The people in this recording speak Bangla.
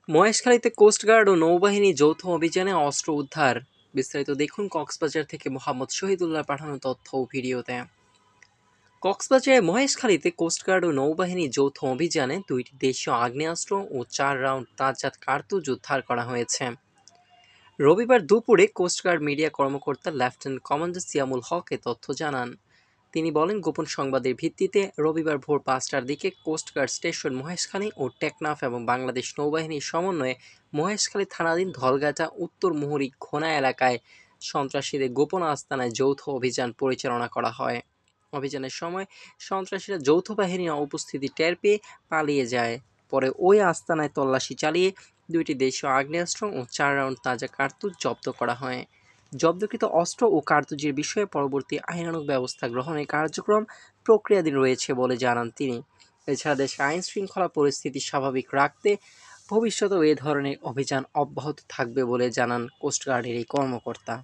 মহেশখালীতে কোস্টগার্ড ও নৌবাহিনী যৌথ অভিযানে অস্ত্র উদ্ধার। বিস্তারিত দেখুন কক্সবাজার থেকে মোহাম্মদ শহীদুল্লাহ পাঠানো তথ্য ও ভিডিওতে। কক্সবাজারের মহেশখালীতে কোস্টগার্ড ও নৌবাহিনী যৌথ অভিযানে 2টি দেশীয় আগ্নেয়াস্ত্র ও 4 রাউন্ড তাজজাত কার্তুজ উদ্ধার করা হয়েছে। রবিবার দুপুরে কোস্টগার্ড মিডিয়া কর্মকর্তা লেফটেন্যান্ট কমান্ডার সিয়ামুল হক এ তথ্য জানান। তিনি বলেন, গোপন সংবাদের ভিত্তিতে রবিবার ভোর 5টার দিকে কোস্টগার্ড স্টেশন মহেশখালী ও টেকনাফ এবং বাংলাদেশ নৌবাহিনীর সমন্বয়ে মহেশখালী থানাধীন ধলঘাটা উত্তর মুহুরী ঘোনা এলাকায় সন্ত্রাসীদের গোপন আস্তানায় যৌথ অভিযান পরিচালনা করা হয়। অভিযানের সময় সন্ত্রাসীরা যৌথ বাহিনীর উপস্থিতি টের পেয়ে পালিয়ে যায়। পরে ওই আস্তানায় তল্লাশি চালিয়ে 2টি দেশীয় আগ্নেয়াস্ত্র ও 4 রাউন্ড তাজা কার্তুজ জব্দ করা হয়। জব্দকৃত অস্ত্র ও কার্তুজের বিষয়ে পরবর্তী আইনানুগ ব্যবস্থা গ্রহণের কার্যক্রম প্রক্রিয়াধীন রয়েছে বলে জানান তিনি। এছাড়া দেশে আইন শৃঙ্খলা পরিস্থিতি স্বাভাবিক রাখতে ভবিষ্যতেও এ ধরনের অভিযান অব্যাহত থাকবে বলে জানান কোস্টগার্ডের এই কর্মকর্তা।